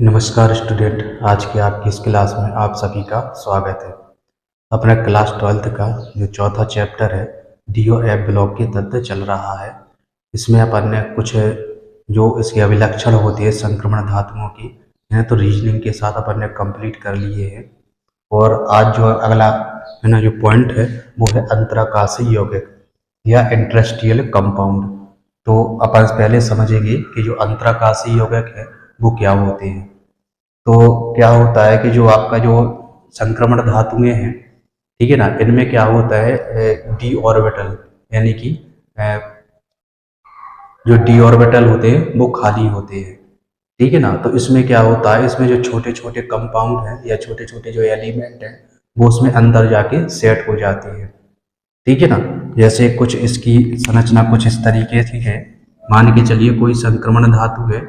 नमस्कार स्टूडेंट, आज की आपकी इस क्लास में आप सभी का स्वागत है। अपना क्लास 12th का जो चौथा चैप्टर है डी और एफ ब्लॉक के तत्व चल रहा है। इसमें अपन ने कुछ जो इसके अभिलक्षण होते हैं संक्रमण धातुओं की हैं तो रीजनिंग के साथ अपन ने कंप्लीट कर लिए हैं। और आज जो अगला है ना जो पॉइंट है वो है अंतराकाशीय यौगिक या इंटरेस्टियल कंपाउंड। तो अपन पहले समझेंगे कि जो अंतराकाशीय यौगिक है वो क्या होते हैं। तो क्या होता है कि जो आपका जो संक्रमण धातुएं हैं, ठीक है ना, इनमें क्या होता है डी ऑर्बिटल, यानी कि जो डी ऑर्बिटल होते हैं वो खाली होते हैं, ठीक है ना। तो इसमें क्या होता है, इसमें जो छोटे छोटे कंपाउंड हैं या छोटे छोटे जो एलिमेंट हैं वो उसमें अंदर जाके सेट हो जाते हैं, ठीक है ना। जैसे कुछ इसकी संरचना कुछ इस तरीके से है। मान के चलिए कोई संक्रमण धातु है,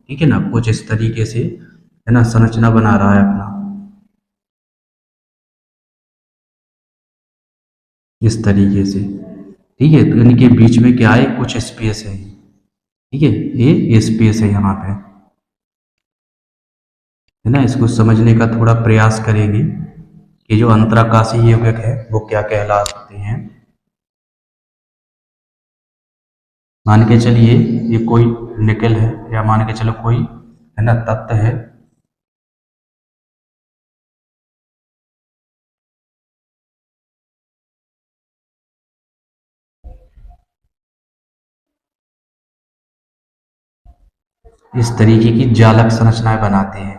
ठीक है ना, कुछ इस तरीके से है ना संरचना बना रहा है अपना, इस तरीके से, ठीक है। तो इनके बीच में क्या है, कुछ स्पेस है, ठीक है, ये स्पेस है यहाँ पे, है ना। इसको समझने का थोड़ा प्रयास करेंगे कि जो अंतराकाशीय यौगिक है वो क्या कहलाते हैं। मान के चलिए ये कोई निकल है, या मान के चलो कोई है ना तत्व है, इस तरीके की जालक संरचनाएं बनाते हैं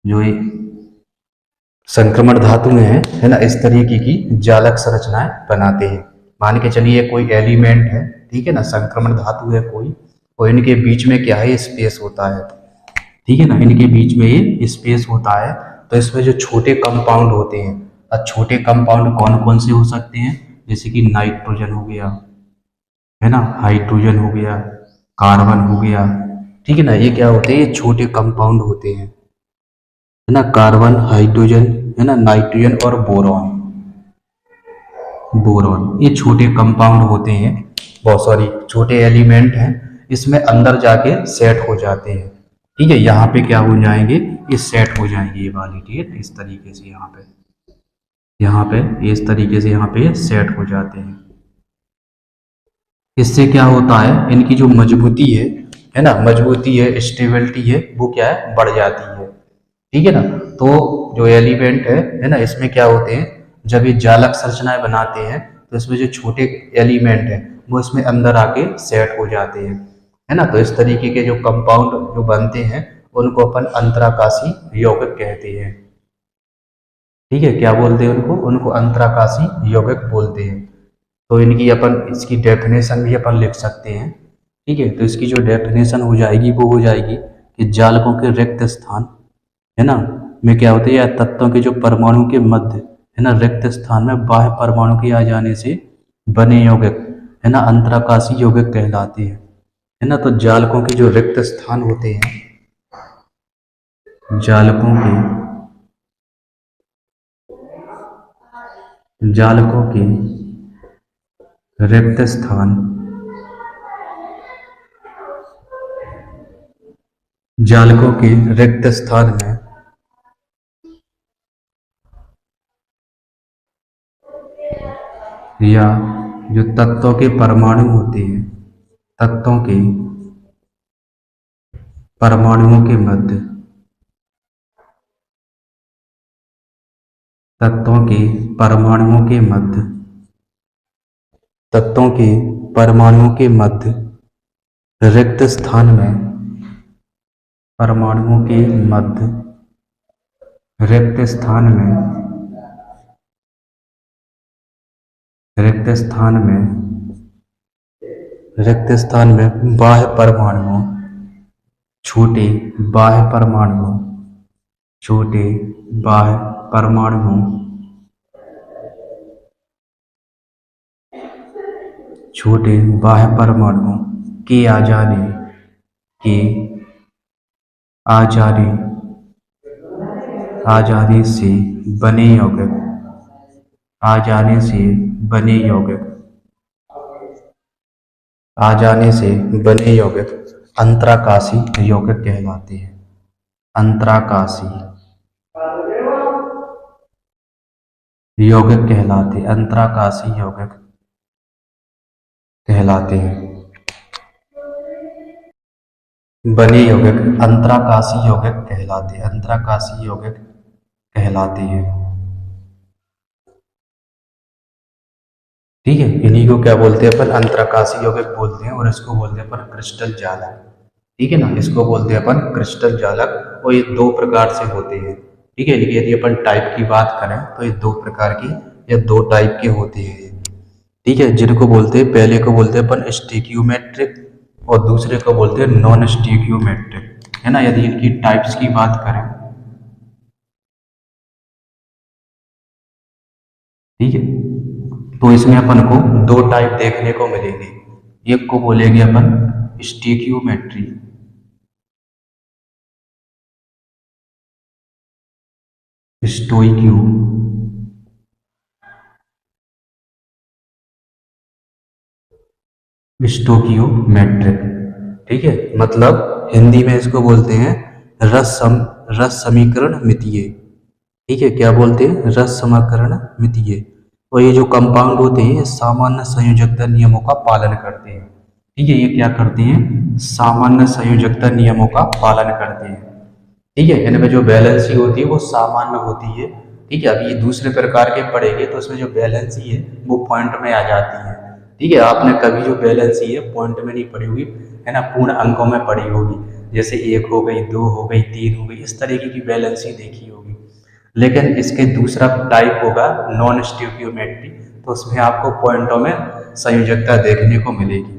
जो ये संक्रमण धातु में है ना, इस तरीके की जालक संरचनाएं बनाते हैं। मान के चलिए कोई एलिमेंट है, ठीक है ना, संक्रमण धातु है कोई, और इनके बीच में क्या है, स्पेस होता है, ठीक है ना, इनके बीच में ये स्पेस होता है। तो इसमें जो छोटे कंपाउंड होते हैं, अब छोटे कंपाउंड कौन कौन से हो सकते हैं, जैसे कि नाइट्रोजन हो गया, है ना, हाइड्रोजन हो गया, कार्बन हो गया, ठीक है ना। ये क्या होते हैं, ये छोटे कंपाउंड होते हैं, है ना, कार्बन, हाइड्रोजन, है ना, नाइट्रोजन और बोरॉन। बोरॉन ये छोटे कंपाउंड होते हैं, बहुत सॉरी छोटे एलिमेंट हैं, इसमें अंदर जाके सेट हो जाते हैं, ठीक है। यहाँ पे क्या हो जाएंगे, ये सेट हो जाएंगे ये वाली, ठीक है, इस तरीके से यहाँ पे इस तरीके से यहाँ पे सेट हो जाते हैं। इससे क्या होता है, इनकी जो मजबूती है ना, मजबूती है, स्टेबिलिटी है, वो क्या है, बढ़ जाती है, ठीक है ना। तो जो एलिमेंट है ना, इसमें क्या होते हैं, जब ये जालक संरचनाएं बनाते हैं तो इसमें जो छोटे एलिमेंट हैं वो इसमें अंदर आके सेट हो जाते हैं, है ना। तो इस तरीके के जो कंपाउंड जो बनते हैं उनको अपन अंतराकाशीय यौगिक कहते हैं, ठीक है। क्या बोलते हैं उनको, उनको अंतराकाशीय यौगिक बोलते हैं। तो इनकी अपन इसकी डेफिनेशन भी अपन लिख सकते हैं, ठीक है। तो इसकी जो डेफिनेशन हो जाएगी वो हो जाएगी कि जालकों के रिक्त स्थान, है ना, में क्या होते हैं, या तत्वों के जो परमाणु के मध्य, है ना, रिक्त स्थान में बाह्य परमाणु के आ जाने से बने यौगिक, है ना, अंतराकाशीय यौगिक कहलाते हैं, है ना। तो जालकों के जो रिक्त स्थान होते हैं, जालकों के जालकों के रिक्त स्थान, जालकों के रिक्त स्थान में या जो तत्वों के परमाणु होते हैं, तत्वों के परमाणुओं के मध्य, तत्वों के परमाणुओं के मध्य, तत्वों के परमाणुओं के मध्य रिक्त स्थान में, परमाणुओं के मध्य रिक्त स्थान में, रिक्त स्थान में, रिक्त स्थान में बाह्य परमाणुओं, छोटे बाह्य परमाणुओं, छोटे बाह्य परमाणुओं, छोटे बाह्य परमाणुओं के आ जाने, के आ जाने, आ जाने से बने यौगिक, आ जाने से बने यौगिक, आ जाने से बने यौगिक अंतराकाशीय यौगिक कहलाते हैं, अंतराकाशी यौगिक कहलाते, अंतराकाशी यौगिक कहलाते हैं। बने यौगिक अंतराकाशी यौगिक कहलाते हैं, अंतराकाशी यौगिक कहलाते हैं। ठीक है, इन्हीं को क्या बोलते हैं अपन, अंतराकाशी यौगिक बोलते हैं, और इसको बोलते हैं अपन क्रिस्टल जालक। ठीक है ना, इसको बोलते हैं अपन क्रिस्टल जालक, और ये दो प्रकार से होते हैं। ठीक है, लेकिन यदि अपन टाइप की बात करें तो ये दो प्रकार की या दो टाइप के होते हैं। ठीक है, जिनको बोलते हैं, पहले को बोलते हैं अपन स्टिक्योमेट्रिक और दूसरे को बोलते हैं नॉन स्टिक्योमेट्रिक, है ना। यदि इनकी टाइप्स की बात करें, ठीक है, तो इसमें अपन को दो टाइप देखने को मिलेंगे। एक को बोलेंगे अपन स्टिक्योमेट्री, स्टोइक्यू, स्टोकियोमेट्रिक। ठीक है, मतलब हिंदी में इसको बोलते हैं रस समीकरण मितीय। ठीक है, क्या बोलते हैं, रस समीकरण मितीय। और ये जो कंपाउंड होते हैं सामान्य संयोजकता नियमों का पालन करते हैं। ठीक है, ये क्या करते हैं, सामान्य संयोजकता नियमों का पालन करते हैं। ठीक है, इनमें जो बैलेंसी होती है वो सामान्य होती है। ठीक है, अभी ये दूसरे प्रकार के पढ़ेंगे तो उसमें जो बैलेंसी है वो पॉइंट में आ जाती है। ठीक है, आपने कभी जो बैलेंसी है पॉइंट में नहीं पढ़ी होगी, है ना, पूर्ण अंकों में पढ़ी होगी। जैसे 1 हो गई, 2 हो गई, 3 हो गई, इस तरीके की बैलेंसी देखी होगी। लेकिन इसके दूसरा टाइप होगा नॉन स्टिक्योमेट्री, तो उसमें आपको पॉइंटों में संयोजकता देखने को मिलेगी।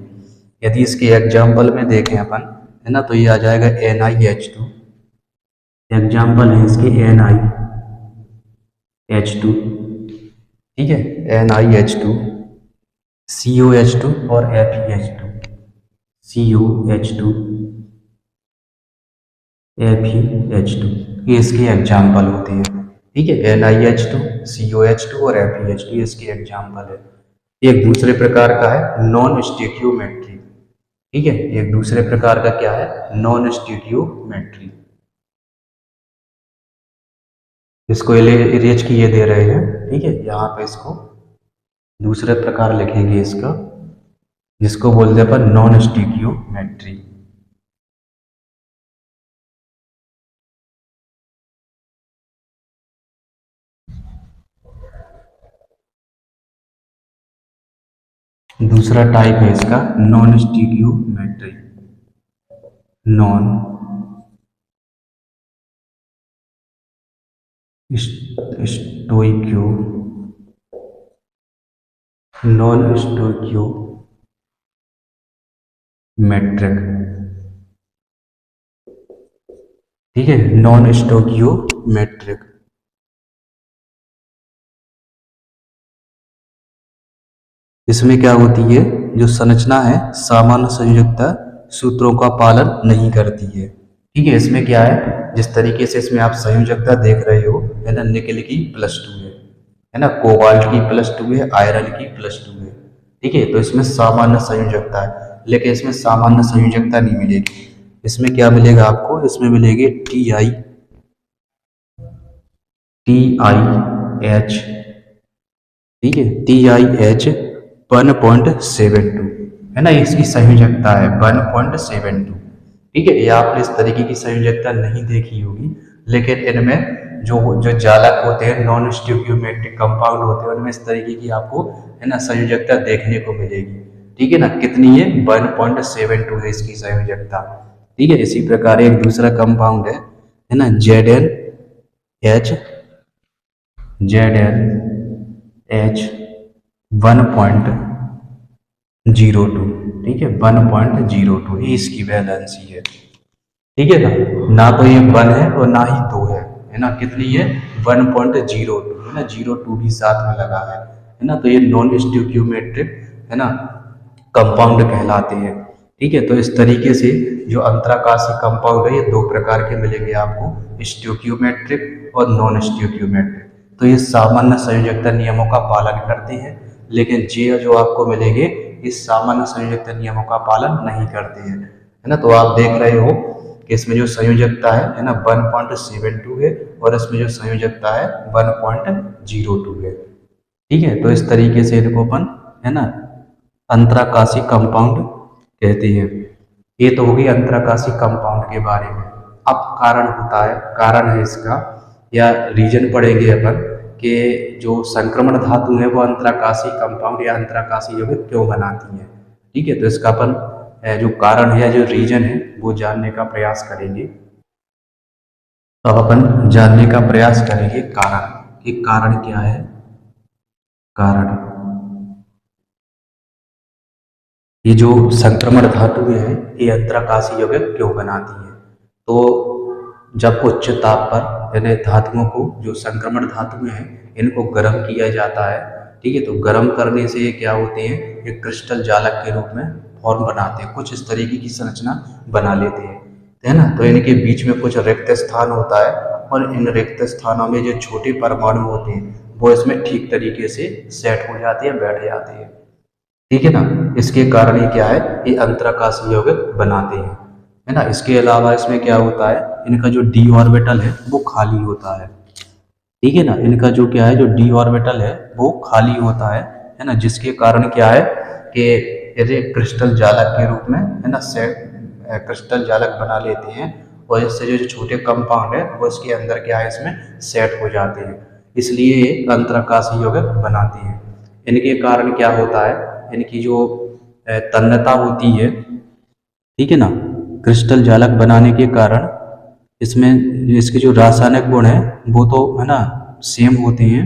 यदि इसके एग्जाम्पल में देखें अपन, है ना, तो ये आ जाएगा NiH2। एग्जाम्पल है इसके NiH2। ठीक है, NiH2, COH2 और FeH2, COH2, FeH2, ये इसके एग्जाम्पल होते हैं। ठीक है, NiH2, COH2 और FeH2 इसके एग्जाम्पल है। एक दूसरे प्रकार का है नॉन स्टिक्योमेट्री। ठीक है, एक दूसरे प्रकार का क्या है, नॉन स्टिक्योमेट्री। इसको इरेज किए दे रहे हैं। ठीक है, यहाँ पे इसको दूसरे प्रकार लिखेंगे इसका, जिसको बोलते हैं अपन नॉन स्टिक्योमेट्री। दूसरा टाइप है इसका नॉन स्टिक्योमेट्री, नॉन स्टोइक्यो, नॉन स्टोइक्योमेट्रिक। ठीक है, नॉन स्टोइक्योमेट्रिक। इसमें क्या होती है, जो संरचना है सामान्य संयोजकता सूत्रों का पालन नहीं करती है। ठीक है, इसमें क्या है, जिस तरीके से इसमें आप संयोजकता देख रहे हो, है ना, निकेल की +2 है ना, कोबाल्ट की +2 है, आयरन की +2 है। ठीक है, तो इसमें सामान्य संयोजकता है, लेकिन इसमें सामान्य संयोजकता नहीं मिलेगी। इसमें क्या मिलेगा आपको, इसमें मिलेगी TiH। ठीक है, TiH 1.72 है ना, इसकी संयोजकता है 1.72। ठीक है, ये आपने इस तरीके की संयोजकता नहीं देखी होगी, लेकिन इनमें जो जो जालक होते हैं, नॉन स्टिक्योमेट्रिक कंपाउंड होते हैं, उनमें इस तरीके की आपको, है ना, संयोजकता देखने को मिलेगी। ठीक है ना, कितनी है, 1.72 है इसकी संयोजकता। ठीक है, इसी प्रकार एक दूसरा कंपाउंड है ना, ZnH 1.02। ठीक है, 1.02 ही इसकी वैलेंसी है। ठीक है ना, ना तो ये 1 है और ना ही 2 है ना, कितनी है, 1.02 है ना, 02 भी साथ में लगा है ना, तो ये नॉन स्टिक्योमेट्रिक, है ना, कंपाउंड कहलाते हैं। ठीक है, तो इस तरीके से जो अंतराकाशी कंपाउंड है ये दो प्रकार के मिलेंगे आपको, स्टिक्योमेट्रिक और नॉन स्टिक्योमेट्रिक। तो ये सामान्य संयोजकता नियमों का पालन करते हैं, लेकिन ये जो आपको मिलेंगे इस सामान्य संयोजकता नियमों का पालन नहीं करते हैं, है ना। तो आप देख रहे हो कि इसमें जो संयोजकता है ना 1.72 है और इसमें जो संयोजकता है 1.02 है। ठीक है, तो इस तरीके से इनको अपन है ना अंतराकाशी कंपाउंड कहते हैं। ये तो होगी अंतराकाशी कंपाउंड के बारे में। अब कारण होता है, कारण है इसका या रीजन पढ़ेंगे अपन कि जो संक्रमण धातु है वो अंतराकाशी कंपाउंड या अंतराकाशी यौगिक क्यों बनाती है। ठीक है, तो इसका अपन जो कारण है या जो रीजन है वो जानने का प्रयास करेंगे। तो अब अपन जानने का प्रयास करेंगे कारण, कि कारण क्या है। कारण, ये जो संक्रमण धातु है ये अंतराकाशी यौगिक क्यों बनाती है। तो जब उच्च ताप पर यानी धातुओं को, जो संक्रमण धातुएं हैं इनको गर्म किया जाता है। ठीक है, तो गर्म करने से ये क्या होते हैं, ये क्रिस्टल जालक के रूप में फॉर्म बनाते हैं, कुछ इस तरीके की संरचना बना लेते हैं, है ना। तो इनके बीच में कुछ रिक्त स्थान होता है और इन रिक्त स्थानों में जो छोटे परमाणु होते हैं वो इसमें ठीक तरीके से सेट हो जाते हैं, बैठ जाते हैं। ठीक है ना, इसके कारण ये क्या है, ये अंतराकाशी यौगिक बनाते हैं, है ना। इसके अलावा इसमें क्या होता है, इनका जो डी ऑर्बिटल है वो खाली होता है। ठीक है ना, इनका जो क्या है, जो डी ऑर्बिटल है वो खाली होता है ना, जिसके कारण क्या है कि ये क्रिस्टल जालक के रूप में है ना क्रिस्टल जालक बना लेते हैं और इससे जो छोटे कंपाउंड है वो इसके अंदर क्या है, इसमें सेट हो जाते हैं, इसलिए ये अंतराकाशी यौगिक बनाते हैं। इनके कारण क्या होता है, इनकी जो तन्यता होती है, ठीक है ना, क्रिस्टल जालक बनाने के कारण इसमें इसके जो रासायनिक गुण है वो तो है ना सेम होते हैं।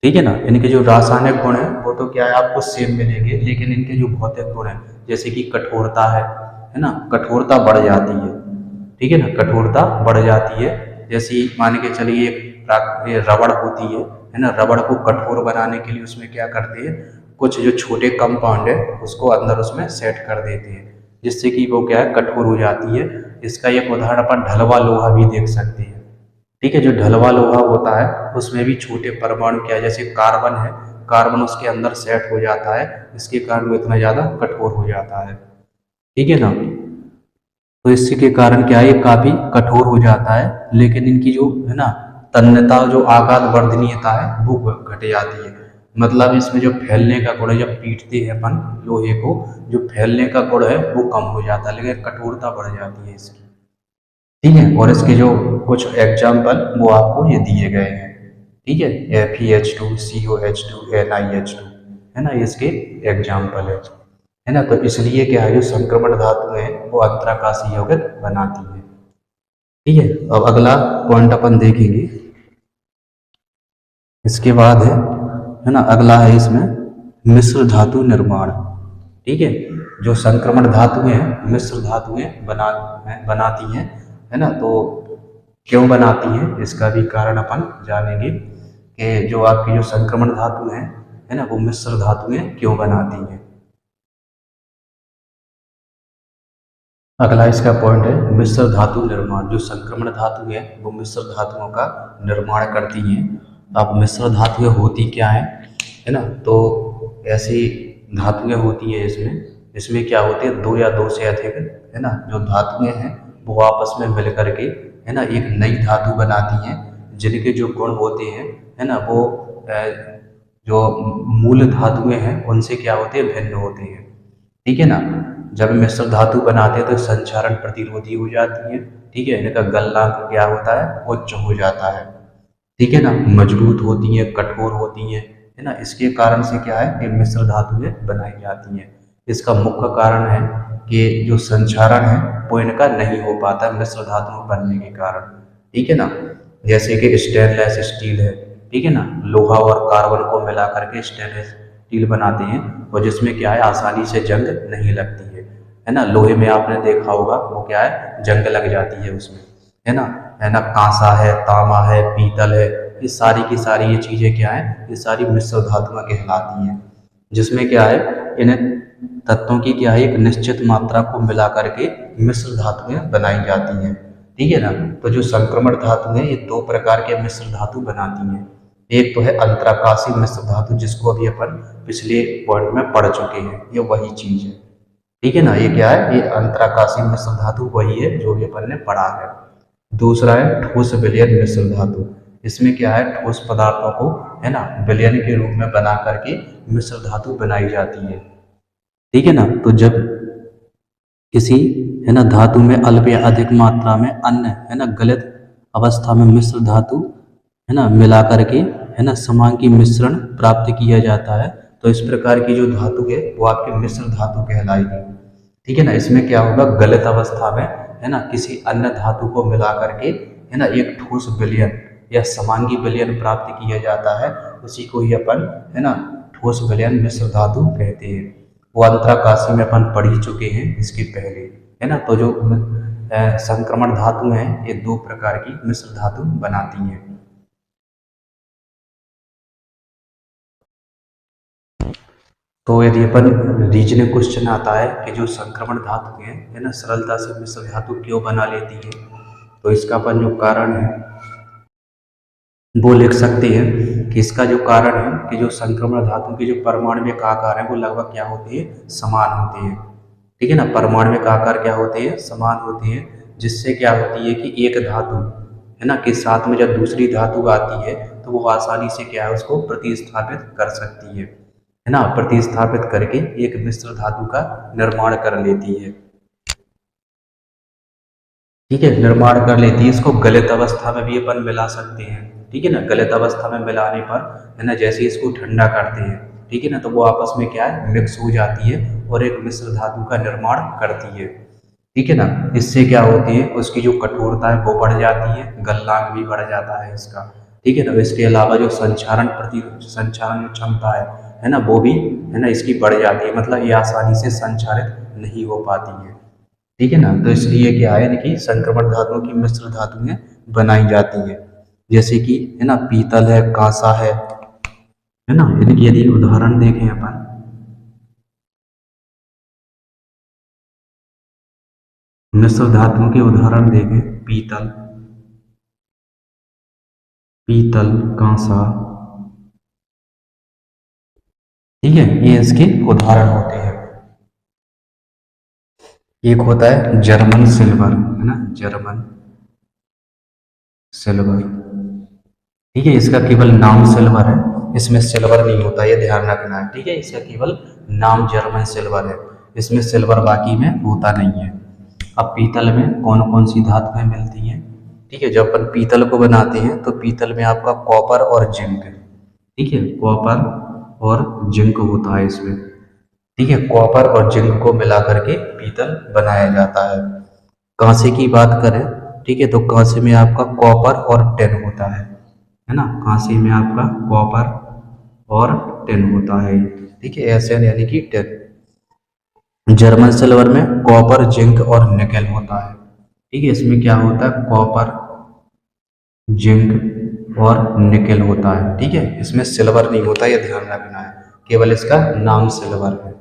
ठीक है ना, इनके जो रासायनिक गुण है वो तो क्या है आपको सेम मिलेंगे, लेकिन इनके जो भौतिक गुण है जैसे कि कठोरता है ना, कठोरता बढ़ जाती है। ठीक है ना, कठोरता बढ़ जाती है। जैसे मान के चलिए एक रबड़ होती है ना, रबड़ को कठोर बनाने के लिए उसमें क्या करते हैं, कुछ जो छोटे कंपाउंड है उसको अंदर उसमें सेट कर देते हैं, जिससे कि वो क्या है कठोर हो जाती है। इसका एक उदाहरण अपन ढलवा लोहा भी देख सकते हैं। ठीक है, जो ढलवा लोहा होता है उसमें भी छोटे परमाणु क्या है, जैसे कार्बन है, कार्बन उसके अंदर सेट हो जाता है, इसके कारण वो इतना ज़्यादा कठोर हो जाता है। ठीक है ना, तो इसी के कारण क्या है, ये काफ़ी कठोर हो जाता है, लेकिन इनकी जो है ना तन्यता, जो आघात वर्धनीयता है वो घट जाती है। मतलब इसमें जो फैलने का गुण है, जब पीटते हैं अपन लोहे को, जो फैलने का गुण है वो कम हो जाता है, लेकिन कठोरता बढ़ जाती है इसकी। ठीक है, और इसके जो कुछ एग्जाम्पल वो आपको ये दिए गए हैं। ठीक है, FeH2, COH2, NiH2, है ना, इसके एग्जाम्पल है ना। तो इसलिए क्या है, जो संक्रमण धातु है वो अंतराकाशी यौगिक बनाती है। ठीक है, अब अगला पॉइंट अपन देखेंगे। इसके बाद है ना, अगला है इसमें मिश्र धातु निर्माण। ठीक है, जो संक्रमण धातुएं हैं मिश्र धातुएं बनाती हैं, है ना। तो क्यों बनाती हैं इसका भी कारण अपन जानेंगे कि जो आपकी जो संक्रमण धातु है ना, वो मिश्र धातुएं क्यों बनाती हैं। अगला इसका पॉइंट है मिश्र धातु निर्माण। जो संक्रमण धातु है वो मिश्र धातुओं का निर्माण करती हैं। अब मिश्र धातुएं होती क्या है ना, तो ऐसी धातुएं होती है इसमें क्या होते हैं, दो या दो से अधिक है ना जो धातुएं हैं वो आपस में मिल करके है ना एक नई धातु बनाती हैं, जिनके जो गुण होते हैं है ना वो जो मूल धातुएं हैं उनसे क्या होते हैं, भिन्न होते हैं। ठीक है ना, जब मिश्र धातु बनाते हैं तो संक्षारण प्रतिरोधी हो जाती है। ठीक है, इनका गलनांक क्या होता है, उच्च हो जाता है। ठीक है ना, मजबूत होती है, कठोर होती है ना। इसके कारण से क्या है, ये मिश्र धातुएं बनाई जाती हैं। इसका मुख्य कारण है कि जो संक्षारण है वो इनका नहीं हो पाता मिश्र धातुओं बनने के कारण। ठीक है ना, जैसे कि स्टेनलेस स्टील है, ठीक है ना, लोहा और कार्बन को मिला करके स्टेनलेस स्टील बनाते हैं और जिसमें क्या है आसानी से जंग नहीं लगती है ना। लोहे में आपने देखा होगा वो क्या है, जंग लग जाती है उसमें, है ना। कांसा है, तांबा है, पीतल है, ये सारी की सारी ये चीज़ें क्या है, ये सारी मिश्र धातुएं कहलाती हैं, जिसमें क्या है इन तत्वों की क्या है एक निश्चित मात्रा को मिला करके मिश्र धातुएं बनाई जाती हैं। ठीक है ना, तो जो संक्रमण धातु है ये दो प्रकार के मिश्र धातु बनाती हैं। एक तो है अंतराकाशी मिश्र धातु, जिसको अभी अपन पिछले पॉइंट में पढ़ चुके हैं, ये वही चीज है। ठीक है ना, ये क्या है, ये अंतराकाशीय मिश्र धातु वही है जो भी अपन ने पढ़ा है। दूसरा है ठोस विलयन मिश्र धातु। इसमें क्या है, ठोस पदार्थों को है ना विलयन के रूप में बना करके मिश्र धातु बनाई जाती है। ठीक है ना, तो जब किसी है ना धातु में अल्प या अधिक मात्रा में अन्य है ना गलत अवस्था में मिश्र धातु है ना मिला करके है ना समांगी मिश्रण प्राप्त किया जाता है, तो इस प्रकार की जो धातु है वो आपकी मिश्र धातु कहलाएगी। ठीक है ना, इसमें क्या होगा, गलत अवस्था में है ना किसी अन्य धातु को मिला करके है ना एक ठोस विलयन या समांगी विलयन प्राप्त किया जाता है, उसी को ही अपन है ना ठोस विलयन मिश्र धातु कहते हैं। वो अंतराकाशी में अपन पढ़ ही चुके हैं इसके पहले, है ना। तो जो संक्रमण धातु हैं ये दो प्रकार की मिश्र धातु बनाती हैं। तो यदि अपन रीजनिंग क्वेश्चन आता है कि जो संक्रमण धातु है ना सरलता से मिश्र धातु क्यों बना लेती है, तो इसका अपन जो कारण है वो लिख सकते हैं कि इसका जो कारण है कि जो संक्रमण धातु के जो परमाणविक आकार है वो लगभग क्या होते हैं, समान होते हैं। ठीक है ना, परमाणविक आकार क्या होते हैं, समान होते हैं, जिससे क्या होती है कि एक धातु है ना के साथ में जब दूसरी धातु आती है तो वो आसानी से क्या है उसको प्रतिस्थापित कर सकती है ना, प्रतिस्थापित करके एक मिश्र धातु का निर्माण कर लेती है। ठीक है, निर्माण कर लेती है। इसको गलत अवस्था में भी अपन मिला सकते हैं। ठीक है ना, गलत अवस्था में मिलाने पर है ना जैसे इसको ठंडा करते हैं, ठीक है ना, तो वो आपस में क्या है मिक्स हो जाती है और एक मिश्र धातु का निर्माण करती है। ठीक है ना, इससे क्या होती है उसकी जो कठोरता है वो बढ़ जाती है, गलनांक भी बढ़ जाता है इसका। ठीक है ना, इसके अलावा जो संचारण क्षमता है ना वो भी है ना इसकी बढ़ जाती है, मतलब ये आसानी से संचारित नहीं हो पाती है। ठीक है ना, तो इसलिए क्या है कि संक्रमण धातुओं की मिश्र धातुएं बनाई जाती है, जैसे कि है ना पीतल है, कांसा है ना। यदि उदाहरण देखें अपन, मिश्र धातुओं के उदाहरण देखें, पीतल, पीतल, कांसा, ठीक है, ये इसके उदाहरण होते हैं। एक होता है जर्मन सिल्वर, है ना, जर्मन सिल्वर। ठीक है, इसका केवल नाम सिल्वर है, इसमें सिल्वर नहीं होता, ये ध्यान रखना है। ठीक है, इसका केवल नाम जर्मन सिल्वर है, इसमें सिल्वर बाकी में होता नहीं है। अब पीतल में कौन कौन सी धातुएं मिलती हैं? ठीक है, जब अपन पीतल को बनाते हैं तो पीतल में आपका कॉपर और जिंक, ठीक है, कॉपर और जिंक होता है इसमें। ठीक है, कॉपर और जिंक को मिला करके पीतल बनाया जाता है। कांसे की बात करें, ठीक है, तो कांसे में आपका कॉपर और टिन होता है ना, कांसे में आपका कॉपर और टिन होता है। ठीक है, एसएन यानी कि टिन। जर्मन सिल्वर में कॉपर, जिंक और निकेल होता है। ठीक है, इसमें क्या होता है, कॉपर, जिंक और निकेल होता है। ठीक है, इसमें सिल्वर नहीं होता, यह ध्यान रखना है, केवल इसका नाम सिल्वर है।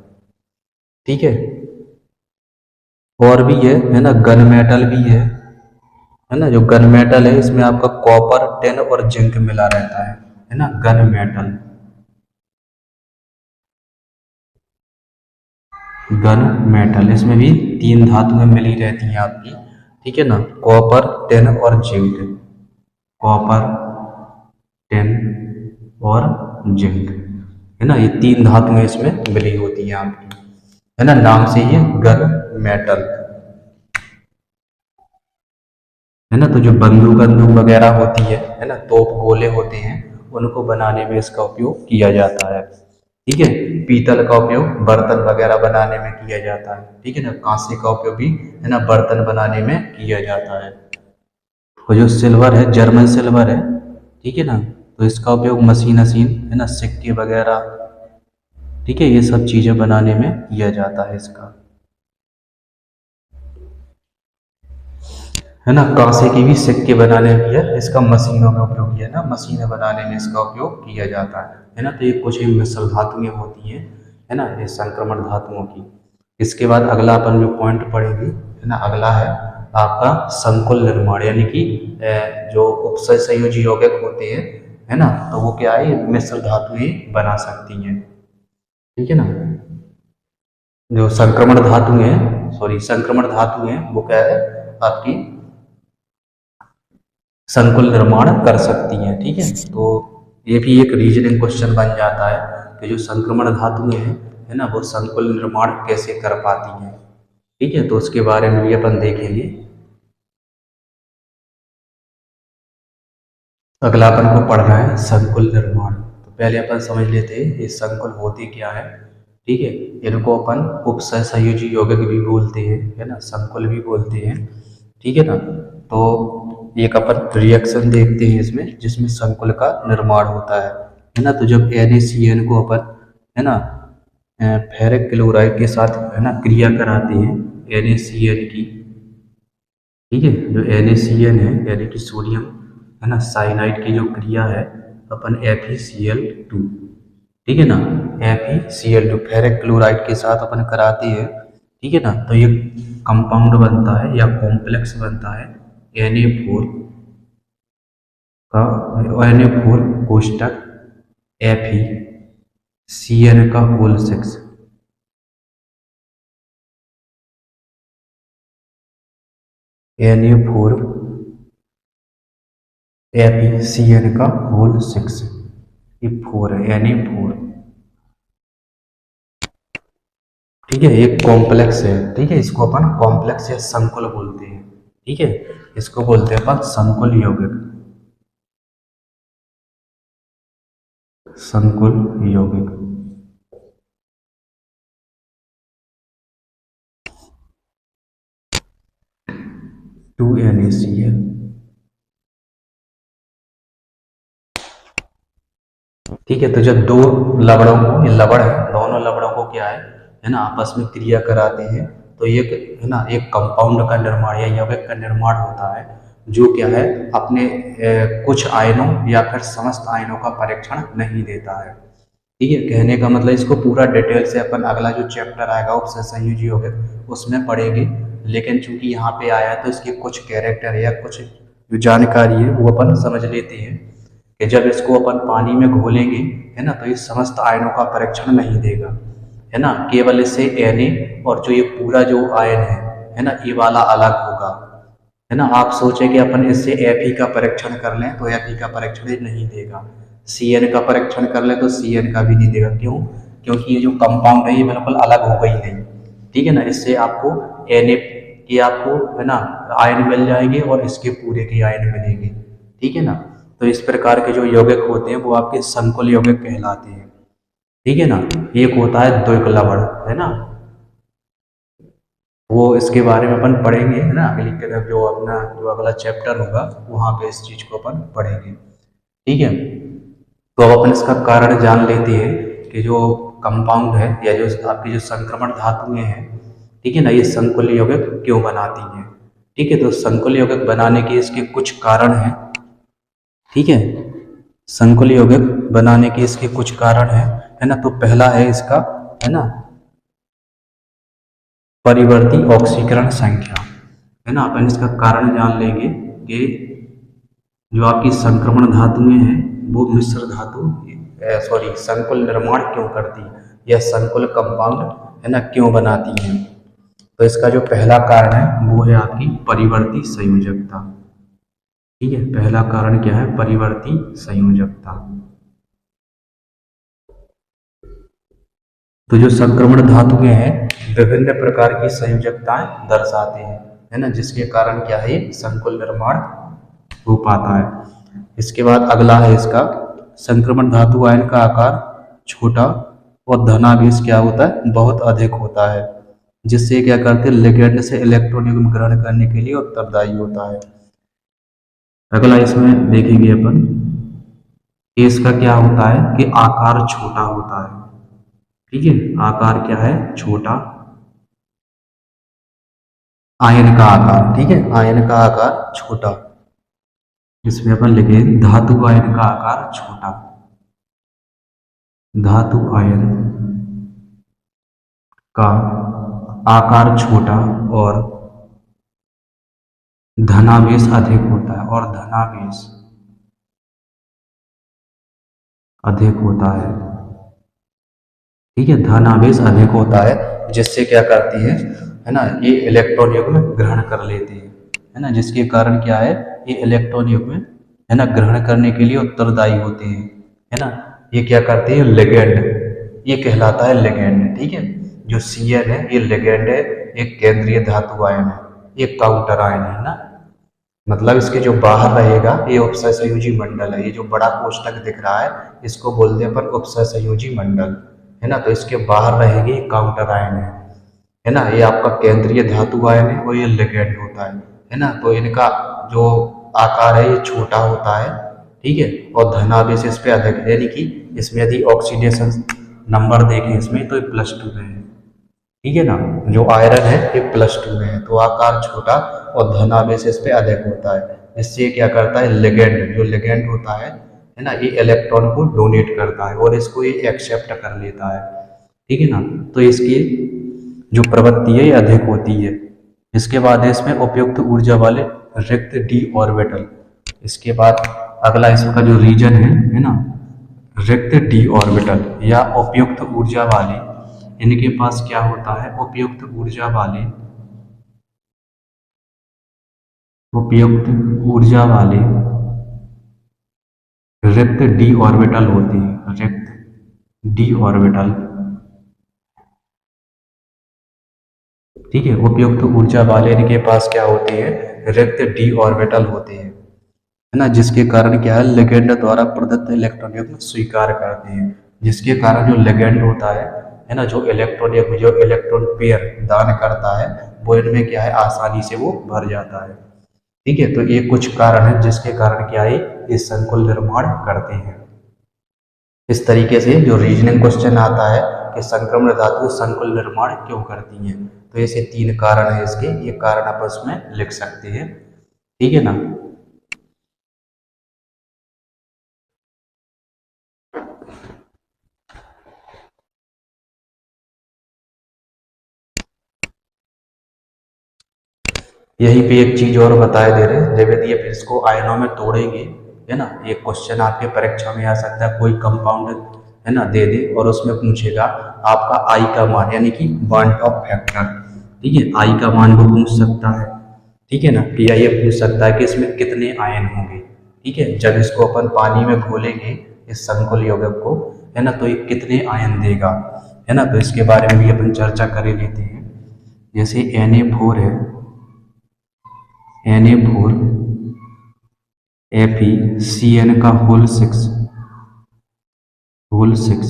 ठीक है, और भी है ना, गन मेटल भी है ना, जो गन मेटल है इसमें आपका कॉपर, टिन और जिंक मिला रहता है ना, गन मेटल, गन मेटल, इसमें भी तीन धातुएं मिली रहती हैं आपकी। ठीक है ना, कॉपर, टिन और जिंक, कॉपर, टिन और जिंक, है ना, ये तीन धातुएं इसमें मिली होती हैं आपकी, है ना, नाम से ये गन मेटल, है ना। तो जो बंदूक वगैरह होती है ना, तोप गोले होते हैं, उनको बनाने में इसका उपयोग किया जाता है। ठीक है, पीतल का उपयोग बर्तन वगैरह बनाने में किया जाता है। ठीक है ना, कांसे का उपयोग भी है ना बर्तन बनाने में किया जाता है। और जो सिल्वर है, जर्मन सिल्वर है, ठीक है ना, तो इसका उपयोग मशीन है ना, सिक्के वगैरह, ठीक है, ये सब चीजें बनाने में किया जाता है इसका, है ना। कांसे की भी सिक्के बनाने में किया, इसका मशीनों में उपयोग किया ना, मशीनें बनाने में इसका उपयोग किया जाता है ना। तो ये कुछ ही मिश्र धातुएं होती हैं, है ना, ये संक्रमण धातुओं की। इसके बाद अगला अपन जो पॉइंट पढ़ेंगे, है ना, अगला है आपका संकुल निर्माण, यानी कि जो उपसंयोजी यौगिक होते हैं, है ना, तो वो क्या है, मिश्र धातुएं बना सकती हैं। ठीक है ना, जो संक्रमण धातु है, सॉरी संक्रमण धातु है, वो क्या है आपकी संकुल निर्माण कर सकती हैं। ठीक है, तो ये भी एक रीजनिंग क्वेश्चन बन जाता है कि जो संक्रमण धातुएं हैं है ना, वो संकुल निर्माण कैसे कर पाती हैं। ठीक है, तो उसके बारे में भी अपन देखेंगे। अगला अपन को पढ़ना है संकुल निर्माण। तो पहले अपन समझ लेते हैं ये संकुल होते क्या है। ठीक है, इनको अपन उपसय संयोजी यौगिक भी बोलते हैं, है ना, संकुल भी बोलते हैं। ठीक है ना, तो एक अपन रिएक्शन देखते हैं इसमें जिसमें संकुल का निर्माण होता है ना। तो जब NaCN को अपन है ना फेरिक क्लोराइड के साथ है ना क्रिया कराते हैं NaCN की। ठीक है, जो NaCN है यानी कि सोडियम है ना साइनाइड की जो क्रिया है अपन FeCl2, ठीक है ना, FeCl2 फेरिक क्लोराइड के साथ अपन कराते हैं। ठीक है ना, तो ये कंपाउंड बनता है या कॉम्प्लेक्स बनता है Na4 का, Na4 कोष्टक FeCN का होल 6, Na4 FeCN का होल 6, ये 4 है Na4। ठीक है, एक कॉम्प्लेक्स है। ठीक है, इसको अपन कॉम्प्लेक्स या संकुल बोलते हैं। ठीक है, इसको बोलते हैं अपन संकुल यौगिक, संकुल यौगिक। Two NaCl। ठीक है, तो जब दो लवणों को, ये लवण है, दोनों लवणों को क्या है ना आपस में क्रिया कराते हैं तो ये है ना एक कंपाउंड का निर्माण या यौगिक का निर्माण होता है जो क्या है अपने कुछ आयनों या फिर समस्त आयनों का परीक्षण नहीं देता है। ठीक है, कहने का मतलब इसको पूरा डिटेल से अपन अगला जो चैप्टर आएगा उपसय संयोजी यौगिक उसमें पढ़ेंगे, लेकिन चूंकि यहाँ पे आया है तो इसके कुछ कैरेक्टर या कुछ जो जानकारी है वो अपन समझ लेते हैं कि जब इसको अपन पानी में घोलेंगे है ना तो ये समस्त आयनों का परीक्षण नहीं देगा, है ना, केवल इससे Na और जो ये पूरा जो आयन है ना, ये वाला अलग होगा। है ना, आप सोचे कि अपन इससे Fe का परीक्षण कर लें तो Fe का परीक्षण ये नहीं देगा, Cn का परीक्षण कर लें तो Cn का भी नहीं देगा। क्यों? क्योंकि ये जो कंपाउंड है ये बिल्कुल अलग होगा ही नहीं। ठीक है ना, इससे आपको Na के आपको है ना आयन मिल जाएंगे और इसके पूरे के आयन मिलेंगे। ठीक है ना, तो इस प्रकार के जो यौगिक होते हैं वो आपके संकुल यौगिक कहलाते हैं। ठीक है ना, एक होता है द्विक लवण, है ना, वो इसके बारे में अपन पढ़ेंगे, है ना, अगली तरफ जो अपना जो अगला चैप्टर होगा वहाँ पे इस चीज को अपन पढ़ेंगे। ठीक है, तो अब अपन इसका कारण जान लेते हैं कि जो कंपाउंड है या जो आपकी जो संक्रमण धातुएं हैं, ठीक है ना, ये संकुल यौगिक क्यों बनाती हैं। ठीक है, तो संकुल यौगिक बनाने के इसके कुछ कारण हैं। ठीक है, संकुल यौगिक बनाने के इसके कुछ कारण है ना। तो पहला है इसका है ना परिवर्ती ऑक्सीकरण संख्या, है ना, अपन इसका कारण जान लेंगे कि जो आपकी संक्रमण धातुएं हैं वो मिश्र धातु सॉरी संकुल निर्माण क्यों करती है या संकुल कंपाउंड है ना क्यों बनाती हैं। तो इसका जो पहला कारण है वो है आपकी परिवर्ती संयोजकता। ठीक है, पहला कारण क्या है, परिवर्ती संयोजकता। तो जो संक्रमण धातुएं हैं विभिन्न प्रकार की संयोजकताएं दर्शाते हैं, है ना, जिसके कारण क्या है संकुल निर्माण हो पाता है। इसके बाद अगला है इसका संक्रमण धातु आयन का आकार छोटा और धनावेश क्या होता है बहुत अधिक होता है, जिससे क्या करते हैं लिगेंड से इलेक्ट्रॉन युग्म ग्रहण करने के लिए उत्तरदायी होता है। अगला इसमें देखेंगे अपन कि इसका क्या होता है कि आकार छोटा होता है। ठीक है, आकार क्या है छोटा, आयन का आकार, ठीक है, आयन का आकार छोटा, इसमें अपन लिखे धातु आयन का आकार छोटा, धातु आयन का आकार छोटा और धनावेश अधिक होता है, और धनावेश अधिक होता है। ठीक है, धनावेश अधिक होता है जिससे क्या करती है ना, ये इलेक्ट्रॉन युग्म ग्रहण कर लेते हैं, है ना, जिसके कारण क्या है, ये इलेक्ट्रॉन युग्म है ना ग्रहण करने के लिए उत्तरदायी होते हैं, है ना। ये क्या करते हैं, लिगेंड, ये कहलाता है लिगेंड, ठीक है। जो Cn है ये लिगेंड है, एक केंद्रीय धातु आयन है, ये काउंटर आयन है ना, मतलब इसके जो बाहर रहेगा ये उपसहसंयोजी मंडल है, ये जो बड़ा कोष्टक दिख रहा है इसको बोलते हैं अपन उपसहसंयोजी मंडल, है ना। तो इसके बाहर रहेगी काउंटर आयन है ना, ये आपका केंद्रीय धातु आयन है और ये लिगेंड होता है ना। तो इनका जो आकार है ये छोटा होता है, ठीक है, और धनावेश इस पे अधिक है, यानी कि इसमें यदि ऑक्सीडेशन नंबर देखें इसमें तो ये +2 में है, ठीक है ना। जो आयरन है ये +2 में है, तो आकार छोटा और धनावेश इस पे अधिक होता है, इससे क्या करता है, लिगेंड, जो लिगेंड होता है ना, ये इलेक्ट्रॉन को डोनेट करता है और इसको ये एक्सेप्ट कर लेता है, ठीक है ना। तो इसकी जो प्रवृत्ति है ये अधिक होती है। इसके बाद है इसमें उपयुक्त ऊर्जा वाले रिक्त d ऑर्बिटल। इसके बाद अगला इसका जो रीजन है ना, रिक्त d ऑर्बिटल या उपयुक्त ऊर्जा वाले, इनके पास क्या होता है, उपयुक्त ऊर्जा वाले, उपयुक्त ऊर्जा वाले रिक्त d ऑर्बिटल होते हैं, रिक्त d ऑर्बिटल, ठीक है। उपयुक्त ऊर्जा वाले इनके पास क्या होते हैं, रिक्त d ऑर्बिटल होते हैं, है ना, जिसके कारण क्या है, लिगेंड द्वारा प्रदत्त इलेक्ट्रॉन युग्म स्वीकार करते हैं, जिसके कारण जो लिगेंड होता है ना, जो इलेक्ट्रॉन युग्म, जो इलेक्ट्रॉन पेयर दान करता है वो इनमें क्या है, आसानी से वो भर जाता है, ठीक है। तो ये कुछ कारण है जिसके कारण क्या है, इस संकुल निर्माण करते हैं। इस तरीके से जो रीजनिंग क्वेश्चन आता है कि संक्रमण धातु संकुल निर्माण क्यों करती हैं, तो ऐसे 3 कारण है इसके, ये कारण आप उसमें लिख सकते हैं, ठीक है ना। यहीं पे एक चीज और बताए दे रहे हैं, जब यदि फिर इसको आयनों में तोड़ेंगे, है ना, ये क्वेश्चन आपके परीक्षा में आ सकता है, कोई कंपाउंड है ना दे दे और उसमें पूछेगा आपका आई का मान, यानी कि बॉन्ड ऑफ फैक्टर, ठीक है, आई का मान वो पूछ सकता है, ठीक है ना, या ये पूछ सकता है कि इसमें कितने आयन होंगे, ठीक है। जब इसको अपन पानी में घोलेंगे इस संकुल यौगिक को, है ना, तो ये कितने आयन देगा, है ना। तो इसके बारे में भी अपन चर्चा कर लेते हैं। जैसे Na4 है, Na4 FeCN का होल 6,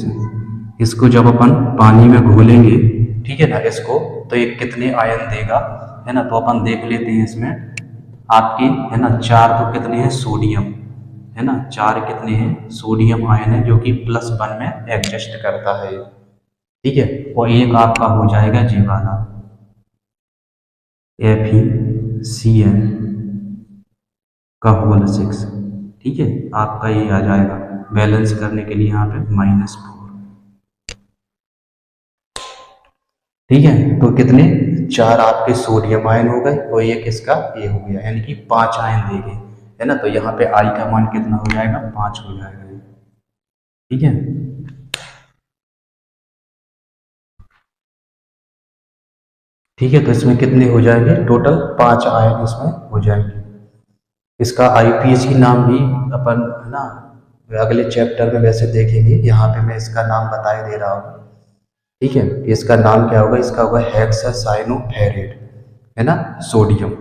इसको जब अपन पानी में घोलेंगे, ठीक है ना, इसको, तो ये कितने आयन देगा, है ना। तो अपन देख लेते हैं इसमें आपके, है ना, 4 तो कितने हैं, सोडियम, है ना, 4 कितने हैं, सोडियम आयन है, जो कि +1 में एडजस्ट करता है, ठीक है। और एक आपका हो जाएगा जी वाला FeCN का होल 6, ठीक है, आपका ये आ जाएगा, बैलेंस करने के लिए यहाँ पे -4, ठीक है। तो कितने, 4 आपके सोडियम आयन हो गए और ये किसका, ये हो गया, यानी कि 5 आयन देंगे, है ना। तो यहाँ पे आई का मान कितना हो जाएगा, 5 हो जाएगा, ठीक है। ठीक है, तो इसमें कितने हो जाएंगे, टोटल 5 आयन इसमें हो जाएंगे। इसका आईपीएसी नाम भी अपन, है ना, अगले चैप्टर में वैसे देखेंगे, यहाँ पे मैं इसका नाम बताए दे रहा हूँ, ठीक है। इसका नाम क्या होगा, इसका होगा हेक्सासाइनोफेरेट, है ना, सोडियम,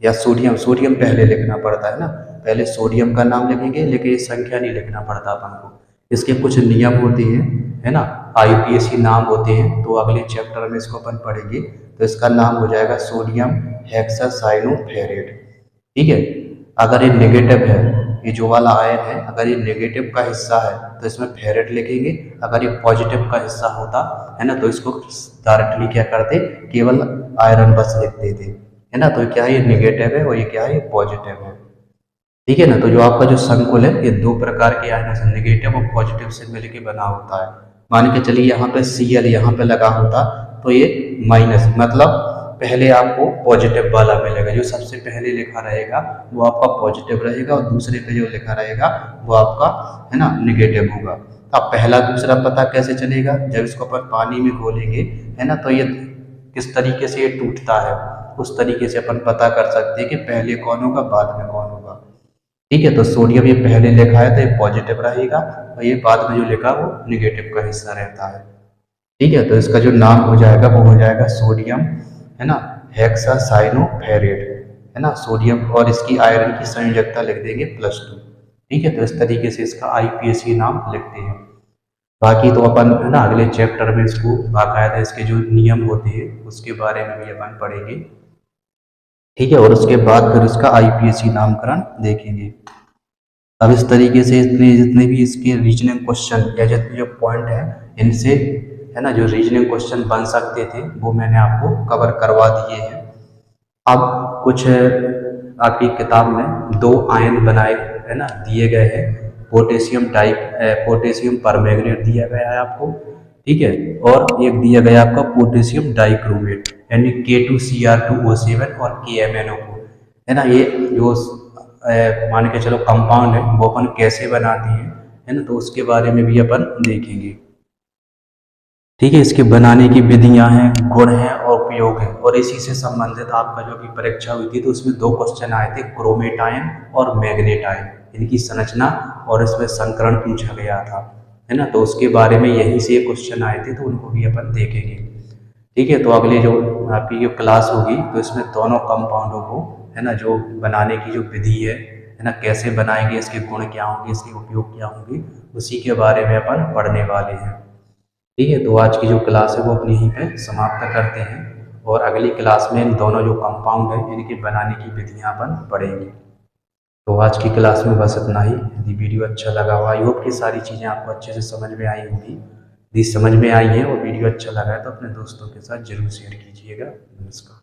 या सोडियम पहले लिखना पड़ता है ना, पहले सोडियम का नाम लिखेंगे, लेकिन ये संख्या नहीं लिखना पड़ता अपन को, इसके कुछ नियम होते हैं, है ना, आईपीएसी नाम होते हैं, तो अगले चैप्टर में इसको अपन पढ़ेंगे। तो इसका नाम हो जाएगा सोडियम हेक्सासाइनोफेरेट, ठीक है। अगर ये नेगेटिव है, ये जो वाला आयन है, अगर ये नेगेटिव का हिस्सा है तो इसमें फेरेट लिखेंगे, अगर ये पॉजिटिव का हिस्सा होता है ना तो इसको डायरेक्टली क्या करते, केवल आयरन बस लिख देते, है ना। तो क्या है, ये नेगेटिव है और ये क्या है, ये पॉजिटिव है, ठीक है ना। तो जो आपका जो संकुल है ये 2 प्रकार के आयन से, नेगेटिव और पॉजिटिव से मिलके बना होता है। मान के चलिए यहाँ पे Cl यहाँ पे लगा होता तो ये माइनस, मतलब पहले आपको पॉजिटिव वाला मिलेगा, जो सबसे पहले लिखा रहेगा वो आपका पॉजिटिव रहेगा और दूसरे पे जो लिखा रहेगा वो आपका, है ना, निगेटिव होगा। अब पहला दूसरा पता कैसे चलेगा, जब इसको अपन पानी में घोलेंगे, है ना, तो ये किस तरीके से ये टूटता है, उस तरीके से अपन पता कर सकते हैं कि पहले कौन होगा बाद में कौन होगा। ठीक है, तो सोडियम ये पहले लिखा है तो ये पॉजिटिव रहेगा, और ये बाद में जो लिखा वो निगेटिव का हिस्सा रहता है। ठीक है, तो इसका जो नाम हो जाएगा वो हो जाएगा सोडियम, है ना, हेक्सासाइनोफेरेट, है ना, सोडियम, और इसकी आयरन की संयोजकता लिख देंगे +2। ठीक है, तो इस तरीके से इसका आईपीएसी नाम लिखते हैं। बाकी तो अपन, है ना, अगले चैप्टर में इसको बाकायदा इसके जो नियम होते हैं उसके बारे में भी अपन पढ़ेंगे। ठीक है, और उसके बाद फिर उसका आईपीएसी नामकरण देखेंगे। अब इस तरीके से इतने जितने भी इसके रीजनिंग क्वेश्चन या जितने जो पॉइंट हैं इनसे, है ना, जो रीजनिंग क्वेश्चन बन सकते थे वो मैंने आपको कवर करवा दिए हैं। अब कुछ आपकी किताब में 2 आयन बनाए, है ना, दिए गए हैं। पोटेशियम परमैंगनेट दिया गया है आपको। ठीक है, और एक दिया गया आपका पोटेशियम डाइक्रोमेट यानी K2Cr2O7 और KMnO4, है ना। ये जो मान के चलो कंपाउंड है वो अपन कैसे बनाते हैं, है ना, तो उसके बारे में भी अपन देखेंगे। ठीक है, इसके बनाने की विधियां हैं, गुण हैं और उपयोग है, और इसी से संबंधित आपका जो भी परीक्षा हुई थी तो उसमें 2 क्वेश्चन आए थे, क्रोमेट आयन और मैग्नेट आयन, इनकी संरचना और इसमें संकरण पूछा गया था, है ना, तो उसके बारे में यहीं से क्वेश्चन आए थे तो उनको भी अपन देखेंगे। ठीक है, तो अगले जो आपकी जो क्लास होगी तो इसमें दोनों कंपाउंडों को, है ना, जो बनाने की जो विधि है ना, कैसे बनाएंगे, इसके गुण क्या होंगे, इसके उपयोग क्या होंगे, उसी के बारे में अपन पढ़ने वाले हैं। ठीक है, तो आज की जो क्लास है वो अपनी यहीं पे समाप्त करते हैं, और अगली क्लास में इन दोनों जो कंपाउंड है इनके बनाने की विधियां अपन पढ़ेंगे। तो आज की क्लास में बस इतना ही। यदि वीडियो अच्छा लगा हो, आई होप कि सारी चीज़ें आपको अच्छे से समझ में आई होंगी। यदि समझ में आई है और वीडियो अच्छा लगा है तो अपने दोस्तों के साथ जरूर शेयर कीजिएगा। नमस्कार।